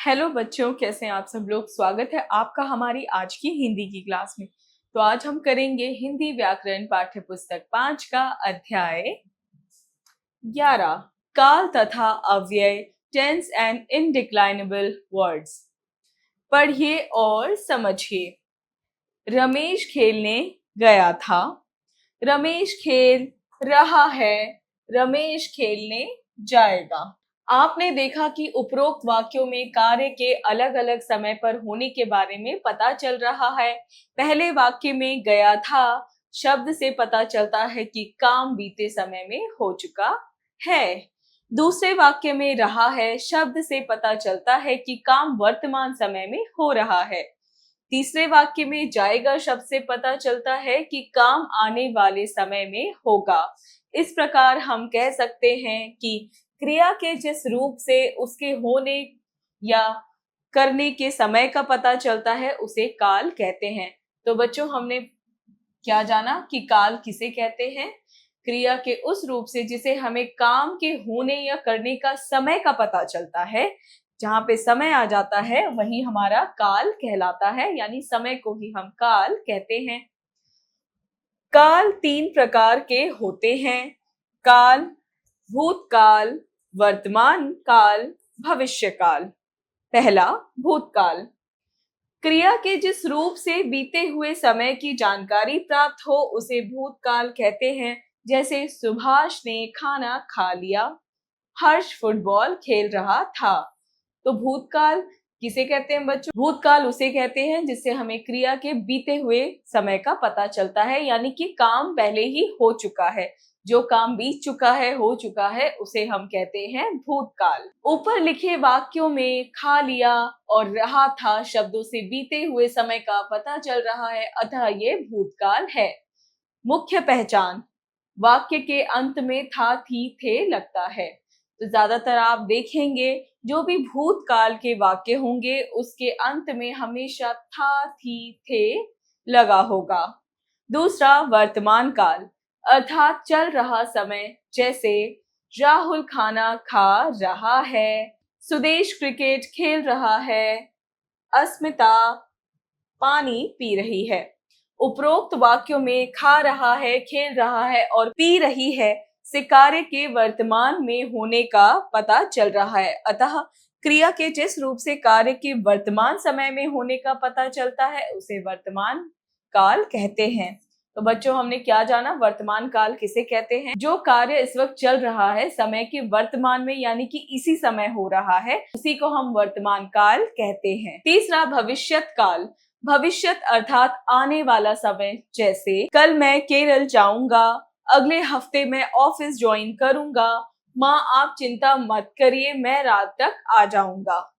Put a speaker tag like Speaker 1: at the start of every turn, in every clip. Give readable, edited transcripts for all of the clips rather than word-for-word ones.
Speaker 1: Hello बच्चों, कैसे हैं आप सब लोग। स्वागत है आपका हमारी आज की हिंदी की क्लास में। तो आज हम करेंगे हिंदी व्याकरण पाठ्य पुस्तक 5 का अध्याय 11 काल तथा अव्यय, टेंस एंड इनडिक्लाइनेबल वर्ड्स। पढ़िए और समझिए। रमेश खेलने गया था, रमेश खेल रहा है, रमेश खेलने जाएगा। आपने देखा कि उपरोक्त वाक्यों में कार्य के अलग अलग समय पर होने के बारे में पता चल रहा है। पहले वाक्य में गया था शब्द से पता चलता है कि काम बीते समय में हो चुका है। दूसरे वाक्य में रहा है शब्द से पता चलता है कि काम वर्तमान समय में हो रहा है। तीसरे वाक्य में जाएगा शब्द से पता चलता है कि काम आने वाले समय में होगा। इस प्रकार हम कह सकते हैं कि क्रिया के जिस रूप से उसके होने या करने के समय का पता चलता है उसे काल कहते हैं। तो बच्चों, हमने क्या जाना कि काल किसे कहते हैं? क्रिया के उस रूप से जिसे हमें काम के होने या करने का समय का पता चलता है। जहां पे समय आ जाता है वही हमारा काल कहलाता है, यानी समय को ही हम काल कहते हैं। काल 3 प्रकार के होते हैं। काल, भूतकाल, वर्तमान काल, भविष्य काल। पहला, भूतकाल। क्रिया के जिस रूप से बीते हुए समय की जानकारी प्राप्त हो उसे भूतकाल कहते हैं। जैसे सुभाष ने खाना खा लिया, हर्ष फुटबॉल खेल रहा था। तो भूतकाल किसे कहते हैं बच्चों? भूतकाल उसे कहते हैं जिससे हमें क्रिया के बीते हुए समय का पता चलता है, यानी कि काम पहले ही हो चुका है। जो काम बीत चुका है, हो चुका है, उसे हम कहते हैं भूतकाल। ऊपर लिखे वाक्यों में खा लिया और रहा था शब्दों से बीते हुए समय का पता चल रहा है, अतः ये भूतकाल है। मुख्य पहचान, वाक्य के अंत में था, थी, थे लगता है। तो ज्यादातर आप देखेंगे जो भी भूतकाल के वाक्य होंगे उसके अंत में हमेशा था, थी, थे लगा होगा। दूसरा, वर्तमान काल अर्थात चल रहा समय। जैसे राहुल खाना खा रहा है, सुदेश क्रिकेट खेल रहा है, अस्मिता पानी पी रही है। उपरोक्त वाक्यों में खा रहा है, खेल रहा है और पी रही है से कार्य के वर्तमान में होने का पता चल रहा है, अतः क्रिया के जिस रूप से कार्य के वर्तमान समय में होने का पता चलता है उसे वर्तमान काल कहते हैं। तो बच्चों, हमने क्या जाना? वर्तमान काल किसे कहते हैं? जो कार्य इस वक्त चल रहा है समय के वर्तमान में, यानी कि इसी समय हो रहा है, उसी को हम वर्तमान काल कहते हैं। तीसरा, भविष्यत काल। भविष्यत अर्थात आने वाला समय। जैसे कल मैं केरल जाऊंगा, अगले हफ्ते मैं ऑफिस ज्वाइन करूंगा, माँ आप चिंता मत करिए मैं रात तक आ जाऊंगा।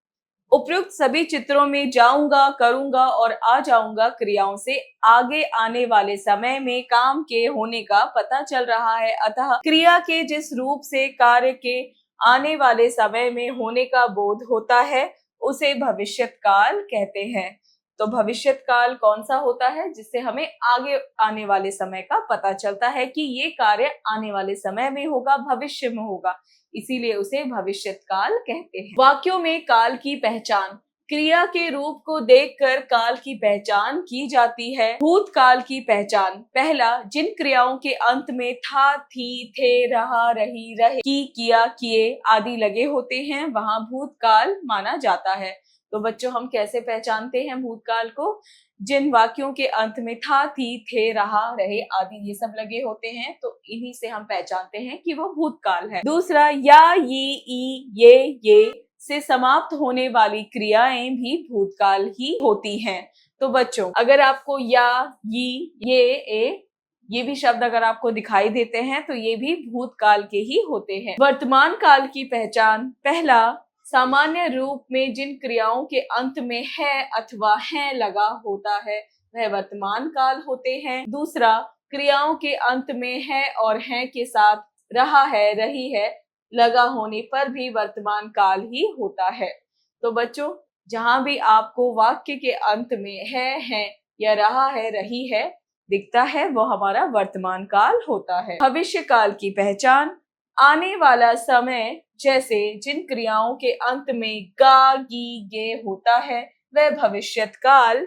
Speaker 1: उपयुक्त सभी चित्रों में जाऊंगा, करूंगा और आ जाऊंगा क्रियाओं से आगे आने वाले समय में काम के होने का पता चल रहा है, अतः क्रिया के जिस रूप से कार्य के आने वाले समय में होने का बोध होता है उसे भविष्यत काल कहते हैं। तो भविष्यत काल कौन सा होता है? जिससे हमें आगे आने वाले समय का पता चलता है कि ये कार्य आने वाले समय में होगा, भविष्य में होगा, इसीलिए उसे भविष्यत काल कहते हैं। वाक्यों में काल की पहचान, क्रिया के रूप को देखकर काल की पहचान की जाती है। भूतकाल की पहचान, पहला, जिन क्रियाओं के अंत में था, थी, थे, रहा, रही, रहे, की, किया, किए आदि लगे होते हैं वहां भूतकाल माना जाता है। तो बच्चों, हम कैसे पहचानते हैं भूतकाल को? जिन वाक्यों के अंत में था, थी, थे, रहा, रहे आदि ये सब लगे होते हैं, तो इन्हीं से हम पहचानते हैं कि वो भूतकाल है। दूसरा, या, ई, ये से समाप्त होने वाली क्रियाएं भी भूतकाल ही होती हैं। तो बच्चों, अगर आपको या, ये भी शब्द अगर आपको दिखाई देते हैं तो ये भी भूतकाल के ही होते हैं। वर्तमान काल की पहचान, पहला, सामान्य रूप में जिन क्रियाओं के अंत में है अथवा है लगा होता है वह वर्तमान काल होते हैं। दूसरा, क्रियाओं के अंत में है और है के साथ रहा है, रही है लगा होने पर भी वर्तमान काल ही होता है। तो बच्चों, जहां भी आपको वाक्य के अंत में है या रहा है, रही है दिखता है वो हमारा वर्तमान काल होता है। भविष्य काल की पहचान, आने वाला समय जैसे जिन क्रियाओं के अंत में गा गी गे होता है वह भविष्यत काल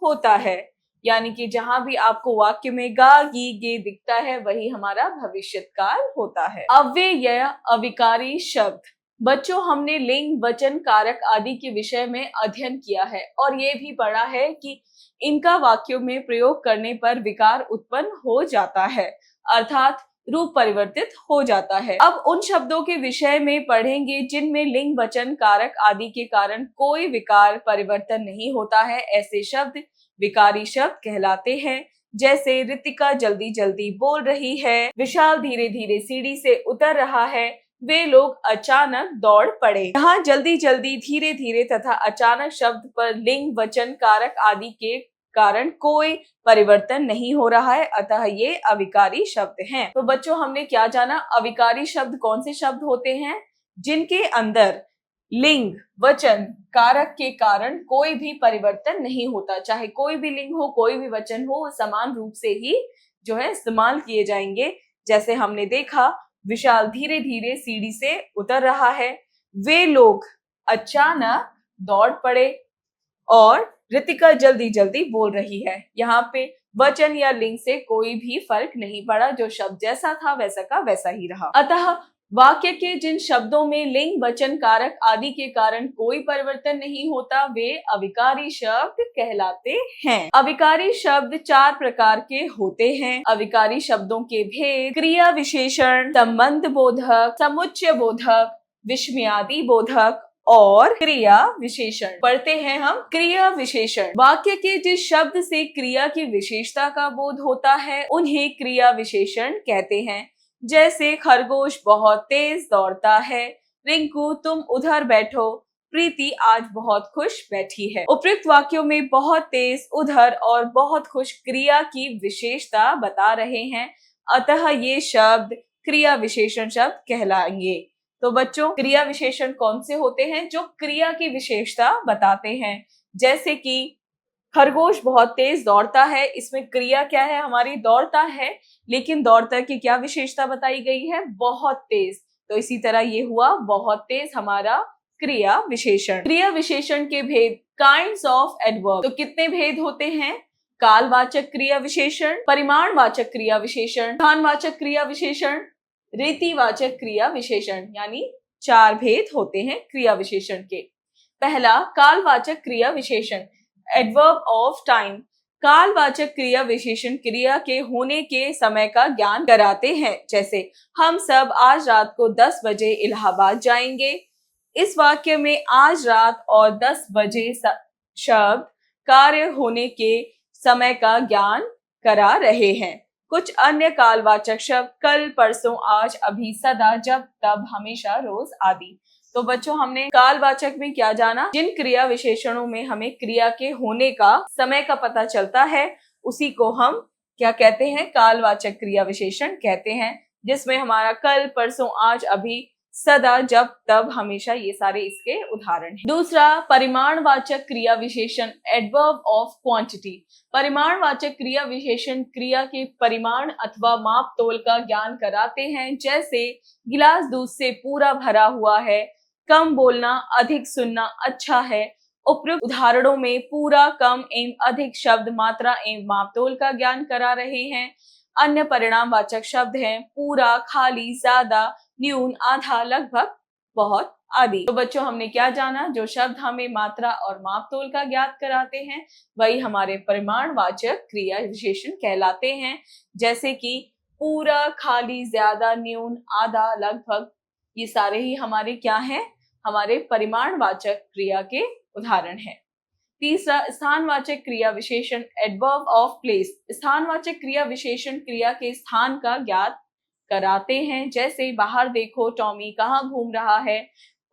Speaker 1: होता है। यानी कि जहां भी आपको वाक्य में गा गी गे दिखता है वही हमारा भविष्यत काल होता है। अव्यय अविकारी शब्द। बच्चों, हमने लिंग, वचन, कारक आदि के विषय में अध्ययन किया है और ये भी पढ़ा है कि इनका वाक्यों में प्रयोग करने पर विकार उत्पन्न हो जाता है, अर्थात रूप परिवर्तित हो जाता है। अब उन शब्दों के विषय में पढ़ेंगे जिनमें लिंग, वचन, कारक आदि के कारण कोई विकार परिवर्तन नहीं होता है। ऐसे शब्द विकारी शब्द कहलाते हैं। जैसे रितिका जल्दी जल्दी बोल रही है, विशाल धीरे धीरे सीढ़ी से उतर रहा है, वे लोग अचानक दौड़ पड़े। यहाँ जल्दी जल्दी, धीरे धीरे तथा अचानक शब्द पर लिंग, वचन, कारक आदि के कारण कोई परिवर्तन नहीं हो रहा है, अतः ये अविकारी शब्द हैं। तो बच्चों, हमने क्या जाना? अविकारी शब्द कौन से शब्द होते हैं? जिनके अंदर लिंग, वचन, कारक के कारण कोई भी परिवर्तन नहीं होता, चाहे कोई भी लिंग हो, कोई भी वचन हो, समान रूप से ही जो है इस्तेमाल किए जाएंगे। जैसे हमने देखा, विशाल धीरे धीरे सीढ़ी से उतर रहा है, वे लोग अचानक दौड़ पड़े, और रितिका जल्दी जल्दी बोल रही है। यहाँ पे वचन या लिंग से कोई भी फर्क नहीं पड़ा, जो शब्द जैसा था वैसा का वैसा ही रहा। अतः वाक्य के जिन शब्दों में लिंग, वचन, कारक आदि के कारण कोई परिवर्तन नहीं होता वे अविकारी शब्द कहलाते हैं। अविकारी शब्द 4 प्रकार के होते हैं। अविकारी शब्दों के भेद: क्रिया विशेषण, संबंध बोधक, समुच्चय बोधक, विस्मयादि बोधक और क्रिया विशेषण। पढ़ते हैं हम क्रिया विशेषण। वाक्य के जिस शब्द से क्रिया की विशेषता का बोध होता है उन्हें क्रिया विशेषण कहते हैं। जैसे खरगोश बहुत तेज दौड़ता है, रिंकू तुम उधर बैठो, प्रीति आज बहुत खुश बैठी है। उपयुक्त वाक्यों में बहुत तेज, उधर और बहुत खुश क्रिया की विशेषता बता रहे हैं, अतः ये शब्द क्रिया विशेषण शब्द कहलाएंगे। तो बच्चों, क्रिया विशेषण कौन से होते हैं? जो क्रिया की विशेषता बताते हैं। जैसे कि खरगोश बहुत तेज दौड़ता है, इसमें क्रिया क्या है? हमारी दौड़ता है, लेकिन दौड़ता की क्या विशेषता बताई गई है? बहुत तेज। तो इसी तरह ये हुआ बहुत तेज हमारा क्रिया विशेषण। क्रिया विशेषण के भेद: काइंड्स ऑफ एडवर्ब। तो कितने भेद होते हैं? कालवाचक क्रिया विशेषण, परिमाणवाचक क्रिया विशेषण, स्थानवाचक क्रिया विशेषण, रीतिवाचक क्रिया विशेषण, यानी 4 भेद होते हैं क्रिया विशेषण के। पहला, कालवाचक क्रिया विशेषण, एडवर्ब ऑफ टाइम। कालवाचक क्रिया विशेषण क्रिया के होने के समय का ज्ञान कराते हैं। जैसे हम सब आज रात को 10 बजे इलाहाबाद जाएंगे। इस वाक्य में आज रात और 10 बजे शब्द कार्य होने के समय का ज्ञान करा रहे हैं। कुछ अन्य कालवाचक शब्द कल, परसों, आज, अभी, सदा, जब, तब, हमेशा, रोज आदि। तो बच्चों, हमने कालवाचक में क्या जाना? जिन क्रिया विशेषणों में हमें क्रिया के होने का समय का पता चलता है उसी को हम क्या कहते हैं? कालवाचक क्रिया विशेषण कहते हैं, जिसमें हमारा कल, परसों, आज, अभी, सदा, जब, तब, हमेशा, ये सारे इसके उदाहरण हैं। दूसरा, परिमाणवाचक क्रिया विशेषण, एडवर्ब ऑफ क्वांटिटी। परिमाणवाचक क्रिया विशेषण क्रिया के परिमाण अथवा माप तोल का ज्ञान कराते हैं। जैसे गिलास दूध से पूरा भरा हुआ है, कम बोलना, अधिक सुनना अच्छा है। उपयुक्त उदाहरणों में पूरा, कम एवं अधिक शब्द मात्रा एवं माप तोल का ज्ञान करा रहे हैं। अन्य परिणामवाचक शब्द हैं पूरा, खाली, ज्यादा, न्यून, आधा, लगभग, बहुत आदि। तो बच्चों, हमने क्या जाना? जो शब्द हमें मात्रा और माप तोल का ज्ञात कराते हैं वही हमारे परिमाणवाचक क्रिया विशेषण कहलाते हैं। जैसे कि पूरा, खाली, ज्यादा, न्यून, आधा, लगभग, ये सारे ही हमारे क्या हैं? हमारे परिमाणवाचक क्रिया के उदाहरण हैं। तीसरा, स्थानवाचक क्रिया विशेषण, एडवर्ब ऑफ प्लेस। स्थानवाचक क्रिया विशेषण क्रिया के स्थान का ज्ञात कराते हैं। जैसे बाहर देखो, टॉमी कहाँ घूम रहा है।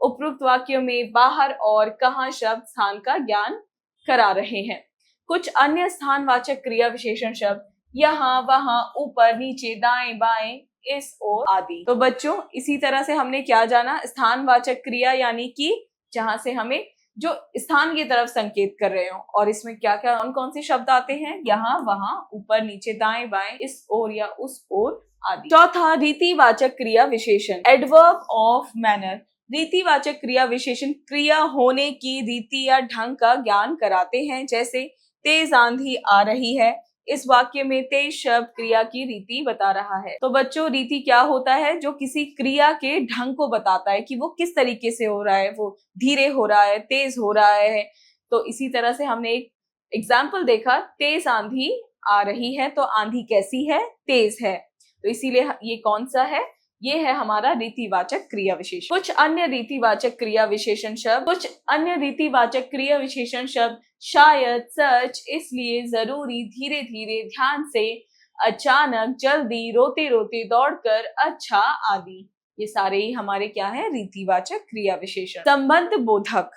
Speaker 1: उपयुक्त वाक्यों में बाहर और कहाँ शब्द स्थान का ज्ञान करा रहे हैं। कुछ अन्य स्थानवाचक क्रिया विशेषण शब्द यहाँ, वहां, ऊपर, नीचे, दाएं, बाएं, इस ओर आदि। तो बच्चों, इसी तरह से हमने क्या जाना? स्थानवाचक क्रिया यानी कि जहां से हमें जो स्थान की तरफ संकेत कर रहे हो, और इसमें क्या क्या कौन कौन से शब्द आते हैं? यहाँ, वहां, ऊपर, नीचे, दाएं, बाएं, इस ओर या उस ओर आदि। चौथा, रीतिवाचक क्रिया विशेषण, एडवर्ब ऑफ मैनर। रीतिवाचक क्रिया विशेषण क्रिया होने की रीति या ढंग का ज्ञान कराते हैं। जैसे तेज आंधी आ रही है, इस वाक्य में तेज शब्द क्रिया की रीति बता रहा है। तो बच्चों, रीति क्या होता है? जो किसी क्रिया के ढंग को बताता है कि वो किस तरीके से हो रहा है, वो धीरे हो रहा है, तेज हो रहा है। तो इसी तरह से हमने एक एग्जाम्पल देखा, तेज आंधी आ रही है, तो आंधी कैसी है? तेज है। तो इसीलिए ये कौन सा है? ये है हमारा रीतिवाचक क्रिया विशेषण। कुछ अन्य रीतिवाचक क्रिया विशेषण शब्द शायद, सच, इसलिए, जरूरी, धीरे धीरे, ध्यान से, अचानक, जल्दी, रोते रोते, दौड़कर, अच्छा आदि। ये सारे ही हमारे क्या है? रीतिवाचक क्रिया विशेषण। संबंध बोधक,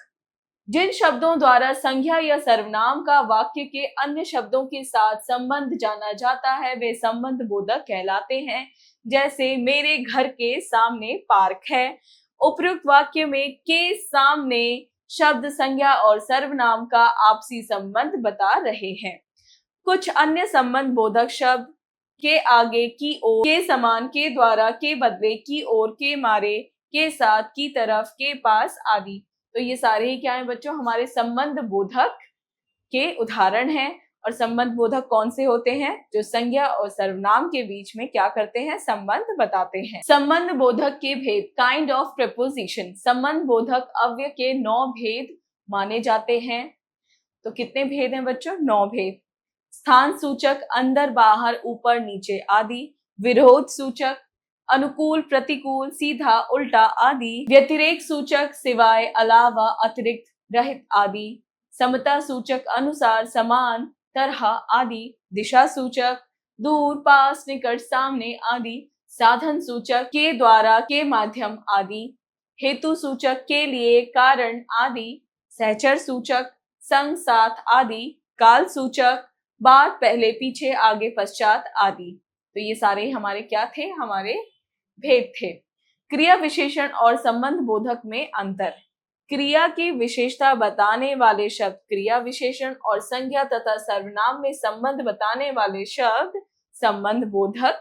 Speaker 1: जिन शब्दों द्वारा संज्ञा या सर्वनाम का वाक्य के अन्य शब्दों के साथ संबंध जाना जाता है, वे संबंध बोधक कहलाते हैं। जैसे मेरे घर के सामने पार्क है। उपयुक्त वाक्य में के सामने शब्द संज्ञा और सर्वनाम का आपसी संबंध बता रहे हैं। कुछ अन्य संबंध बोधक शब्द के आगे, की ओर, के समान, के द्वारा, के बदले, की ओर, के मारे, के साथ, की तरफ, के पास आदि। तो ये सारे ही क्या है बच्चों? हमारे संबंध बोधक के उदाहरण हैं। और संबंध बोधक कौन से होते हैं? जो संज्ञा और सर्वनाम के बीच में क्या करते हैं? संबंध बताते हैं। संबंध बोधक के भेद, काइंड ऑफ प्रपोजिशन। संबंध बोधक अव्यय के 9 भेद माने जाते हैं। तो कितने भेद हैं बच्चों? 9 भेद। स्थान सूचक, अंदर, बाहर, ऊपर, नीचे आदि। विरोध सूचक, अनुकूल, प्रतिकूल, सीधा, उल्टा आदि। व्यतिरेक सूचक, सिवाय, अलावा, अतिरिक्त, रहित आदि। समता सूचक, अनुसार, समान, तरह आदि। दिशा सूचक, दूर, पास, निकट, सामने आदि। साधन सूचक, के द्वारा, के माध्यम आदि। हेतु सूचक, के लिए, कारण आदि। सहचर सूचक, संग, साथ आदि। काल सूचक, बाद, पहले, पीछे, आगे, पश्चात आदि। तो ये सारे हमारे क्या थे? हमारे भेद थे। क्रिया विशेषण और संबंध बोधक में अंतर। क्रिया की विशेषता बताने वाले शब्द क्रिया विशेषण और संज्ञा तथा सर्वनाम में संबंध बताने वाले शब्द संबंध बोधक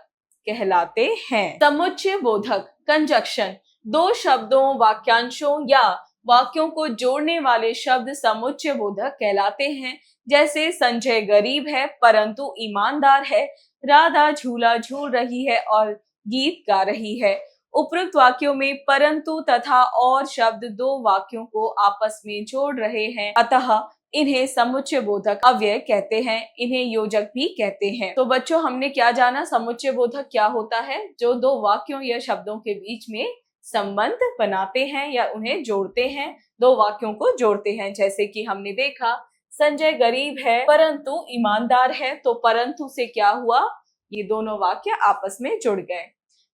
Speaker 1: कहलाते हैं। समुच्चय बोधक, कंजक्शन, दो शब्दों, वाक्यांशों या वाक्यों को जोड़ने वाले शब्द समुच्चय बोधक कहलाते हैं। जैसे संजय गरीब है परंतु ईमानदार है, राधा झूला झूल रही है और गीत गा रही है। उपरोक्त वाक्यों में परंतु तथा और शब्द दो वाक्यों को आपस में जोड़ रहे हैं, अतः इन्हें समुच्चय बोधक अव्यय कहते हैं। इन्हें योजक भी कहते हैं। तो बच्चों, हमने क्या जाना? समुच्चय बोधक क्या होता है? जो दो वाक्यों या शब्दों के बीच में संबंध बनाते हैं या उन्हें जोड़ते हैं, दो वाक्यों को जोड़ते हैं। जैसे कि हमने देखा, संजय गरीब है परंतु ईमानदार है, तो परंतु से क्या हुआ? ये दोनों वाक्य आपस में जुड़ गए।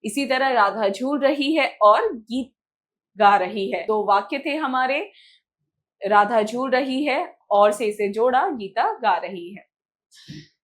Speaker 1: इसी तरह राधा झूल रही है और गीत गा रही है, दो वाक्य थे हमारे, राधा झूल रही है और से इसे जोड़ा, गीता गा रही है।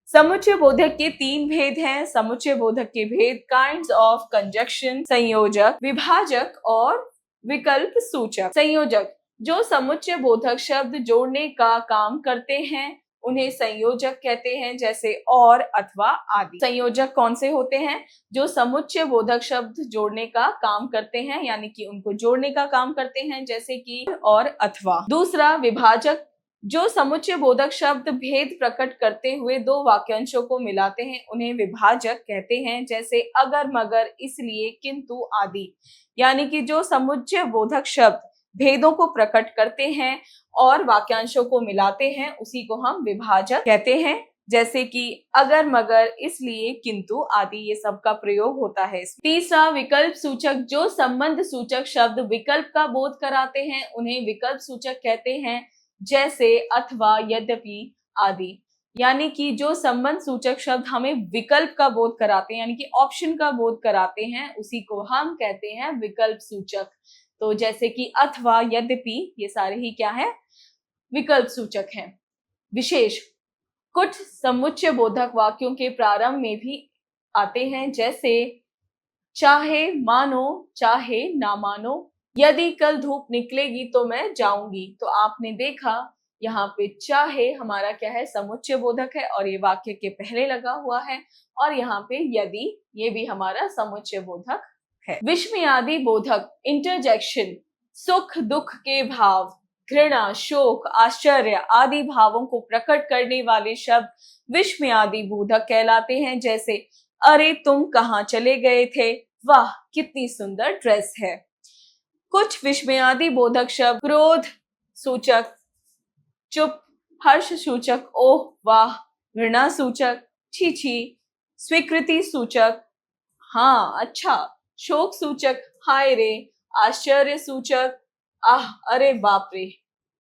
Speaker 1: समुच्चय बोधक के 3 भेद हैं। समुच्चय बोधक के भेद, काइंड्स ऑफ कंजक्शन, संयोजक, विभाजक और विकल्प सूचक। संयोजक, जो समुच्चय बोधक शब्द जोड़ने का काम करते हैं उन्हें संयोजक कहते हैं, जैसे और, अथवा आदि। संयोजक कौन से होते हैं? जो समुच्चय बोधक शब्द जोड़ने का काम करते हैं, यानी कि उनको जोड़ने का काम करते हैं, जैसे कि और, अथवा। दूसरा, विभाजक, जो समुच्चय बोधक शब्द भेद प्रकट करते हुए दो वाक्यांशों को मिलाते हैं, उन्हें विभाजक कहते हैं, जैसे अगर, मगर, इसलिए, किंतु आदि। यानी कि जो समुच्चय बोधक शब्द भेदों को प्रकट करते हैं और वाक्यांशों को मिलाते हैं, उसी को हम विभाजक कहते हैं। जैसे कि अगर, मगर, इसलिए, किंतु आदि, ये सब का प्रयोग होता है। तीसरा, विकल्प सूचक, जो संबंध सूचक शब्द विकल्प का बोध कराते हैं उन्हें विकल्प सूचक कहते हैं, जैसे अथवा, यद्यपि आदि। यानी कि जो संबंध सूचक शब्द हमें विकल्प का बोध कराते हैं, यानी कि ऑप्शन का बोध कराते हैं, उसी को हम कहते हैं विकल्प सूचक। तो जैसे कि अथवा, यद्यपि, ये सारे ही क्या है? विकल्प सूचक हैं। विशेष, कुछ समुच्चय बोधक वाक्यों के प्रारंभ में भी आते हैं, जैसे चाहे मानो, चाहे ना मानो, यदि कल धूप निकलेगी तो मैं जाऊंगी। तो आपने देखा यहाँ पे चाहे हमारा क्या है, समुच्चय बोधक है और ये वाक्य के पहले लगा हुआ है। और यहाँ पे यदि, ये भी हमारा समुच्चय बोधक है। विस्मयादि बोधक इंटरजेक्शन सुख दुख के भाव, घृणा, शोक, आश्चर्य आदि भावों को प्रकट करने वाले शब्द विस्मयादि बोधक कहलाते हैं। जैसे अरे तुम कहाँ चले गए थे, वाह कितनी सुंदर ड्रेस है। कुछ विस्मयादि बोधक शब्द क्रोध सूचक चुप, हर्ष सूचक ओह वाह, घृणा सूचक छी छी, स्वीकृति सूचक हाँ अच्छा, शोक सूचक हाय रे, आश्चर्य सूचक आह अरे बाप रे,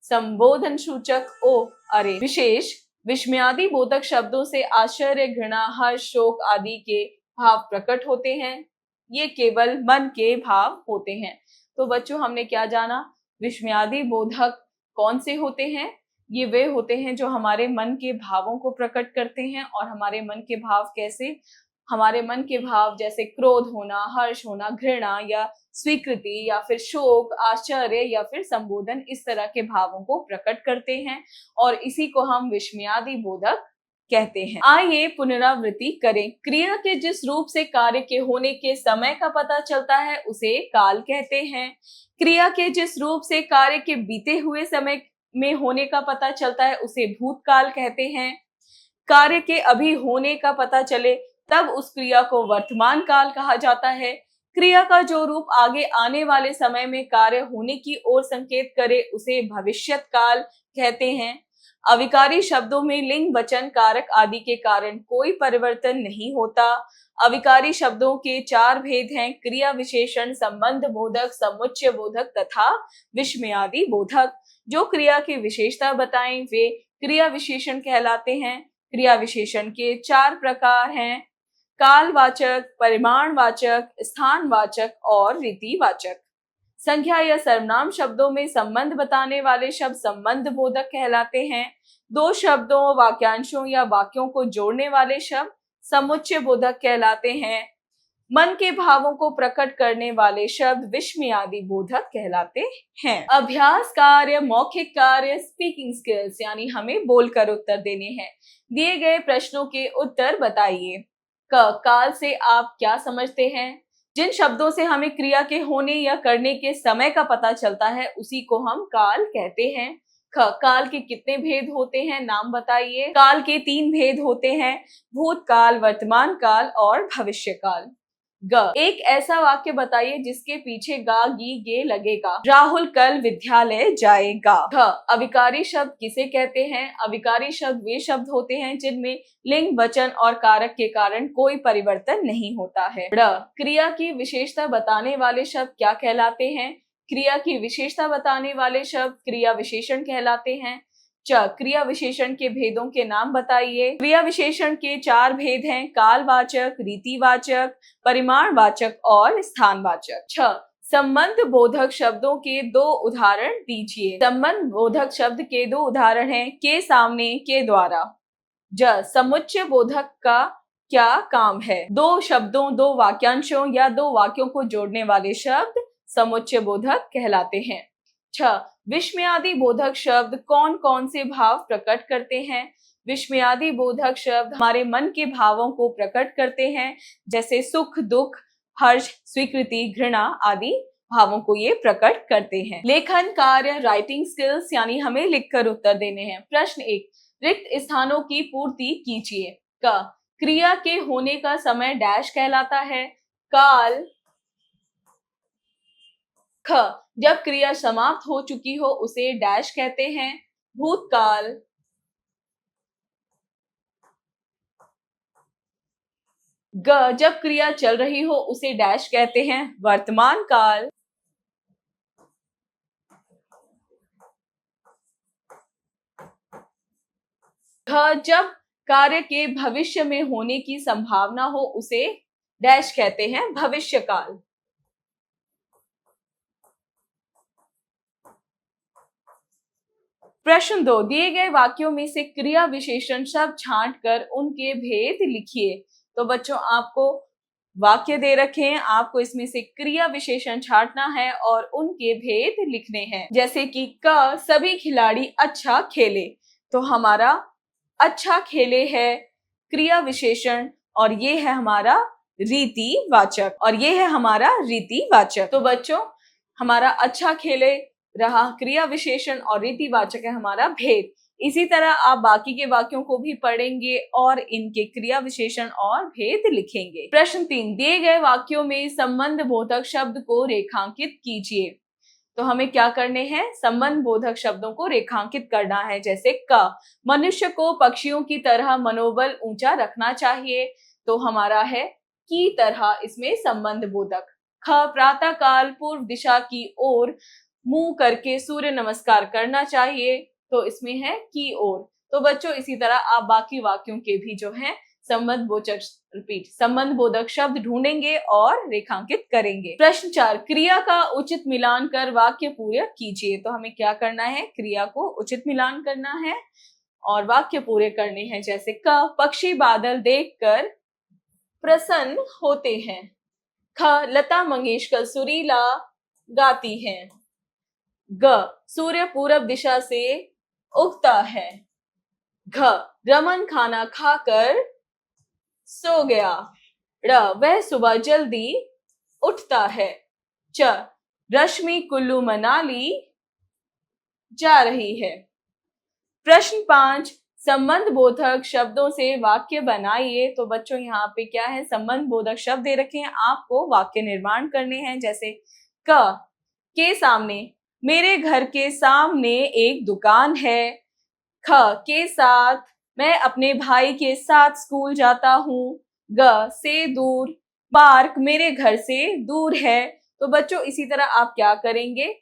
Speaker 1: संबोधन सूचक ओ अरे। विशेष विस्मयादि बोधक शब्दों से आश्चर्य, घृणा, हर्ष, शोक आदि के भाव प्रकट होते हैं। ये केवल मन के भाव होते हैं। तो बच्चों हमने क्या जाना, विस्मयादि बोधक कौन से होते हैं? ये वे होते हैं जो हमारे मन के भावों को प्रकट करते हैं। और हमारे मन के भाव कैसे? हमारे मन के भाव जैसे क्रोध होना, हर्ष होना, घृणा या स्वीकृति या फिर शोक, आश्चर्य या फिर संबोधन, इस तरह के भावों को प्रकट करते हैं और इसी को हम विस्मयादि बोधक कहते हैं। आइए पुनरावृत्ति करें। क्रिया के जिस रूप से कार्य के होने के समय का पता चलता है उसे काल कहते हैं। क्रिया के जिस रूप से कार्य के बीते हुए समय में होने का पता चलता है उसे भूतकाल कहते हैं। कार्य के अभी होने का पता चले तब उस क्रिया को वर्तमान काल कहा जाता है। क्रिया का जो रूप आगे आने वाले समय में कार्य होने की ओर संकेत करे उसे भविष्यत काल कहते हैं। अविकारी शब्दों में लिंग, वचन, कारक आदि के कारण कोई परिवर्तन नहीं होता। अविकारी शब्दों के 4 भेद हैं: क्रिया विशेषण, संबंध बोधक, समुच्चय बोधक तथा विस्मयादि बोधक। जो क्रिया की विशेषता बताएं वे क्रिया विशेषण कहलाते हैं। क्रिया विशेषण के 4 प्रकार हैं: कालवाचक, परिमाणवाचक, स्थानवाचक और रीतिवाचक। संख्या या सर्वनाम शब्दों में संबंध बताने वाले शब्द संबंध बोधक कहलाते हैं। 2 शब्दों, वाक्यांशों या वाक्यों को जोड़ने वाले शब्द समुच्चय बोधक कहलाते हैं। मन के भावों को प्रकट करने वाले शब्द विस्मयादि बोधक कहलाते हैं। अभ्यास कार्य, मौखिक कार्य, स्पीकिंग स्किल्स, यानी हमें बोलकर उत्तर देने हैं। दिए गए प्रश्नों के उत्तर बताइए। काल से आप क्या समझते हैं? जिन शब्दों से हमें क्रिया के होने या करने के समय का पता चलता है उसी को हम काल कहते हैं। काल के कितने भेद होते हैं, नाम बताइए। काल के 3 भेद होते हैं: भूतकाल, वर्तमान काल और भविष्य काल। एक ऐसा वाक्य बताइए जिसके पीछे गा, गी, गे लगेगा। राहुल कल विद्यालय जाएगा। अविकारी शब्द किसे कहते हैं? अविकारी शब्द वे शब्द होते हैं जिनमें लिंग, वचन और कारक के कारण कोई परिवर्तन नहीं होता है। क्रिया की विशेषता बताने वाले शब्द क्या कहलाते हैं? क्रिया की विशेषता बताने वाले शब्द क्रिया विशेषण कहलाते हैं। क्रिया विशेषण के भेदों के नाम बताइए। क्रिया विशेषण के 4 भेद हैं: कालवाचक, रीतिवाचक, परिमाणवाचक और स्थानवाचक। संबंध बोधक शब्दों के 2 उदाहरण दीजिए। संबंध बोधक शब्द के 2 उदाहरण हैं: के सामने, के द्वारा। समुच्चय बोधक का क्या काम है? 2 शब्दों, 2 वाक्यांशों या 2 वाक्यों को जोड़ने वाले शब्द समुच्चय बोधक कहलाते हैं। विस्मयादि बोधक शब्द कौन कौन से भाव प्रकट करते हैं? विस्मयादि बोधक शब्द हमारे मन के भावों को प्रकट करते हैं, जैसे सुख, दुख, हर्ष, स्वीकृति, घृणा आदि भावों को ये प्रकट करते हैं। लेखन कार्य, राइटिंग स्किल्स, यानी हमें लिखकर उत्तर देने हैं। प्रश्न 1, रिक्त स्थानों की पूर्ति कीजिए। क्रिया के होने का समय डैश कहलाता है। काल। जब क्रिया समाप्त हो चुकी हो उसे डैश कहते हैं। भूतकाल। जब क्रिया चल रही हो उसे डैश कहते हैं। वर्तमान काल। जब कार्य के भविष्य में होने की संभावना हो उसे डैश कहते हैं। भविष्य काल। प्रश्न 2, दिए गए वाक्यों में से क्रिया विशेषण शब्द छांट कर उनके भेद लिखिए। तो बच्चों आपको वाक्य दे रखे हैं, आपको इसमें से क्रिया विशेषण छांटना है और उनके भेद लिखने हैं। जैसे कि क सभी खिलाड़ी अच्छा खेले, तो हमारा अच्छा खेले है क्रिया विशेषण और ये है हमारा रीतिवाचक, और ये है हमारा रीतिवाचक। तो बच्चों, हमारा अच्छा खेले रहा क्रिया विशेषण और रीतिवाचक है हमारा भेद। इसी तरह आप बाकी के वाक्यों को भी पढ़ेंगे और इनके क्रिया विशेषण और भेद लिखेंगे। प्रश्न 3, दिए गए वाक्यों में संबंध बोधक शब्द को रेखांकित कीजिए। तो हमें क्या करने हैं, संबंध बोधक शब्दों को रेखांकित करना है। जैसे क, मनुष्य को पक्षियों की तरह मनोबल ऊंचा रखना चाहिए, तो हमारा है की तरह इसमें संबंध बोधक। ख, प्रातः काल पूर्व दिशा की ओर मुंह करके सूर्य नमस्कार करना चाहिए, तो इसमें है की ओर। तो बच्चों, इसी तरह आप बाकी वाक्यों के भी जो है संबंध बोधक शब्द ढूंढेंगे और रेखांकित करेंगे। प्रश्न 4, क्रिया का उचित मिलान कर वाक्य पूरे कीजिए। तो हमें क्या करना है, क्रिया को उचित मिलान करना है और वाक्य पूरे करने हैं। जैसे क, पक्षी बादल देखकर प्रसन्न होते हैं। ख, लता मंगेशकर सुरीला गाती हैं। ग, सूर्य पूरब दिशा से उगता है। घ, रमन खाना खाकर सो गया। ड़, वह सुबह जल्दी उठता है। च, रश्मि कुल्लू मनाली जा रही है। प्रश्न 5, संबंध बोधक शब्दों से वाक्य बनाइए। तो बच्चों, यहाँ पे क्या है, संबंध बोधक शब्द दे रखे हैं, आपको वाक्य निर्माण करने हैं। जैसे क, के सामने, मेरे घर के सामने एक दुकान है। ख, के साथ, मैं अपने भाई के साथ स्कूल जाता हूँ। ग, से दूर, पार्क मेरे घर से दूर है। तो बच्चों, इसी तरह आप क्या करेंगे,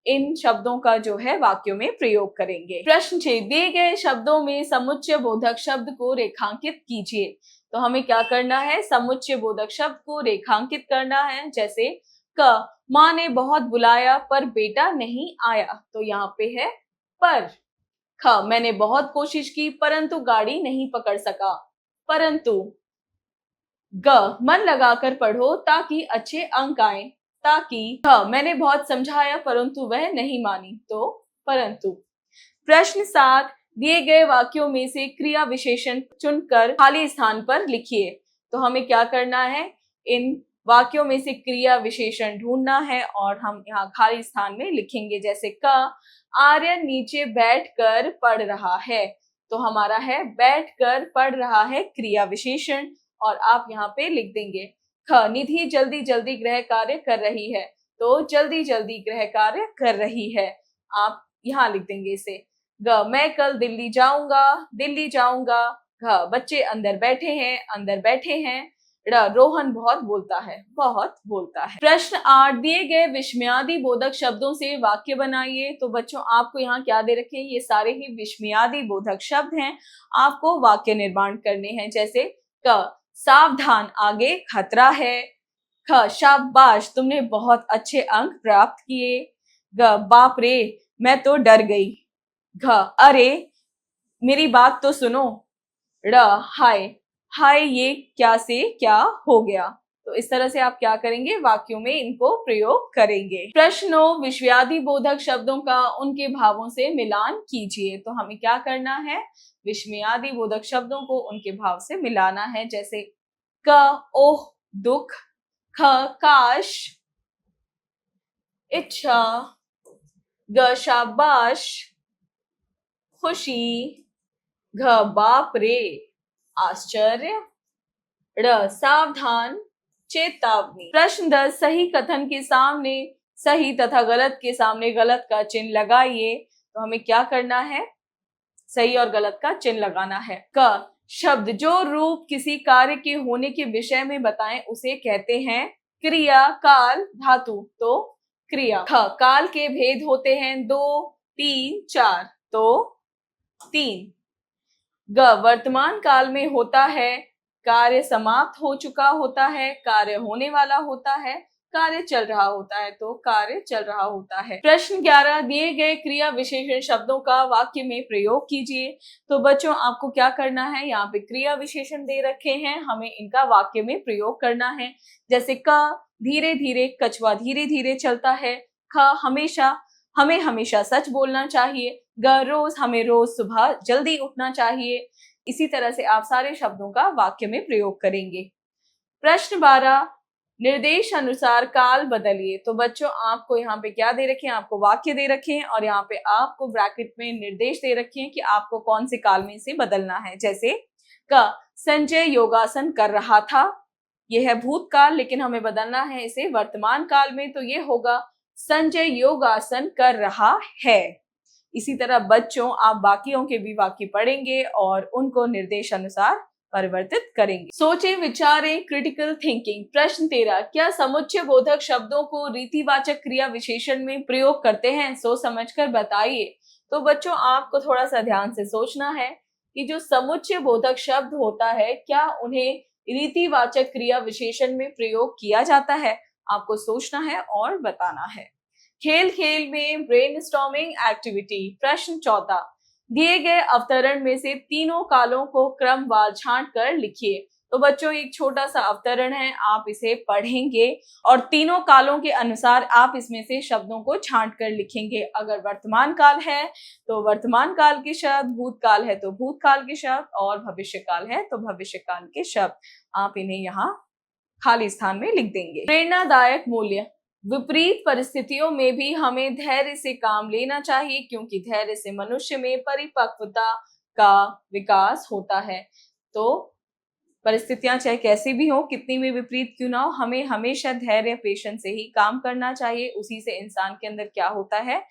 Speaker 1: इन शब्दों का जो है वाक्यों में प्रयोग करेंगे। प्रश्न 6, दिए गए शब्दों में समुच्चय बोधक शब्द को रेखांकित कीजिए। तो हमें क्या करना है, समुच्चय बोधक शब्द को रेखांकित करना है। जैसे क, माँ ने बहुत बुलाया पर बेटा नहीं आया, तो यहाँ पे है पर। ख, मैंने बहुत कोशिश की परंतु गाड़ी नहीं पकड़ सका, परंतु। ग, मन लगाकर पढ़ो ताकि अच्छे अंक आए, ताकि। ख, मैंने बहुत समझाया परंतु वह नहीं मानी, तो परंतु। प्रश्न 7, दिए गए वाक्यों में से क्रिया विशेषण चुनकर खाली स्थान पर लिखिए। तो हमें क्या करना है, इन वाक्यों में से क्रिया विशेषण ढूंढना है और हम यहाँ खाली स्थान में लिखेंगे। जैसे क, आर्यन नीचे बैठकर पढ़ रहा है, तो हमारा है बैठकर पढ़ रहा है क्रिया विशेषण, और आप यहाँ पे लिख देंगे। ख, निधि जल्दी जल्दी गृह कार्य कर रही है, तो जल्दी जल्दी गृह कार्य कर रही है, आप यहाँ लिख देंगे इसे। ग, मैं कल दिल्ली जाऊंगा, दिल्ली जाऊंगा। घ, बच्चे अंदर बैठे हैं, अंदर बैठे हैं। ड़, रोहन बहुत बोलता है, बहुत बोलता है। प्रश्न 8, दिए गए विस्मयादि बोधक शब्दों से वाक्य बनाइए। तो बच्चों, आपको यहाँ क्या दे रखे हैं, ये सारे ही विस्मयादि बोधक शब्द हैं, आपको वाक्य निर्माण करने हैं। जैसे क, सावधान आगे खतरा है। ख, शाबाश तुमने बहुत अच्छे अंक प्राप्त किए। ग, बाप रे मैं तो डर गई। घ, अरे मेरी बात तो सुनो। ड़, हाय हाय ये क्या से क्या हो गया। तो इस तरह से आप क्या करेंगे, वाक्यों में इनको प्रयोग करेंगे। प्रश्नों, विस्मयादि बोधक शब्दों का उनके भावों से मिलान कीजिए। तो हमें क्या करना है, विस्मयादि बोधक शब्दों को उनके भाव से मिलाना है। जैसे क, ओह दुख। ख, काश, इच्छा। ग, शाबाश खुशी। घ, बाप रे आश्चर्य। ड़, सावधान चेतावनी। प्रश्न 10, सही कथन के सामने सही तथा गलत के सामने गलत का चिन्ह लगाइए। तो हमें क्या करना है, सही और गलत का चिन्ह लगाना है। क, शब्द जो रूप किसी कार्य के होने के विषय में बताएं उसे कहते हैं क्रिया, काल, धातु, तो क्रिया। ख, काल के भेद होते हैं 2, 3, 4, तो 3। ग, वर्तमान काल में होता है कार्य समाप्त हो चुका होता है, कार्य होने वाला होता है, कार्य चल रहा होता है, तो कार्य चल रहा होता है। प्रश्न 11, दिए गए क्रिया विशेषण शब्दों का वाक्य में प्रयोग कीजिए। तो बच्चों आपको क्या करना है, यहाँ पे क्रिया विशेषण दे रखे हैं, हमें इनका वाक्य में प्रयोग करना है। जैसे क धीरे धीरे, कछुआ धीरे धीरे चलता है। ख हमेशा, हमें हमेशा सच बोलना चाहिए। ग रोज, हमें रोज सुबह जल्दी उठना चाहिए। इसी तरह से आप सारे शब्दों का वाक्य में प्रयोग करेंगे। प्रश्न 12, निर्देश अनुसार काल बदलिए। तो बच्चों आपको यहाँ पे क्या दे रखे हैं, आपको वाक्य दे रखे हैं और यहाँ पे आपको ब्रैकेट में निर्देश दे रखे हैं कि आपको कौन से काल में इसे बदलना है। जैसे क संजय योगासन कर रहा था, यह है भूतकाल, लेकिन हमें बदलना है इसे वर्तमान काल में, तो ये होगा संजय योगासन कर रहा है। इसी तरह बच्चों आप बाकियों के भी वाक्य पढ़ेंगे और उनको निर्देश अनुसार परिवर्तित करेंगे। सोचे विचारें, क्रिटिकल थिंकिंग। प्रश्न 13, क्या समुच्चय बोधक शब्दों को रीतिवाचक क्रिया विशेषण में प्रयोग करते हैं? सोच समझकर बताइए। तो बच्चों आपको थोड़ा सा ध्यान से सोचना है कि जो समुच्चय बोधक शब्द होता है, क्या उन्हें रीतिवाचक क्रिया विशेषण में प्रयोग किया जाता है? आपको सोचना है और बताना है। खेल खेल में ब्रेनस्टॉर्मिंग एक्टिविटी। प्रश्न 14, दिए गए अवतरण में से तीनों कालों को क्रमवार छांट कर लिखिए। तो बच्चों एक छोटा सा अवतरण है, आप इसे पढ़ेंगे और तीनों कालों के अनुसार आप इसमें से शब्दों को छांट कर लिखेंगे। अगर वर्तमान काल है तो वर्तमान काल के शब्द, भूतकाल है तो भूतकाल के शब्द और भविष्य काल है तो भविष्य काल के शब्द। आप इन्हें यहाँ खाली स्थान में लिख देंगे। प्रेरणादायक मूल्य। विपरीत परिस्थितियों में भी हमें धैर्य से काम लेना चाहिए, क्योंकि धैर्य से मनुष्य में परिपक्वता का विकास होता है। तो परिस्थितियां चाहे कैसी भी हो, कितनी भी विपरीत क्यों ना हो, हमें हमेशा धैर्य, पेशेंस से ही काम करना चाहिए। उसी से इंसान के अंदर क्या होता है,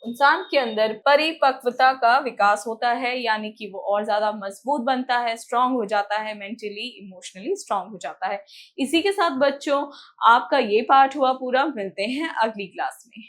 Speaker 1: इंसान के अंदर परिपक्वता का विकास होता है, यानी कि वो और ज्यादा मजबूत बनता है, स्ट्रांग हो जाता है, मेंटली इमोशनली स्ट्रांग हो जाता है। इसी के साथ बच्चों आपका ये पार्ट हुआ पूरा। मिलते हैं अगली क्लास में।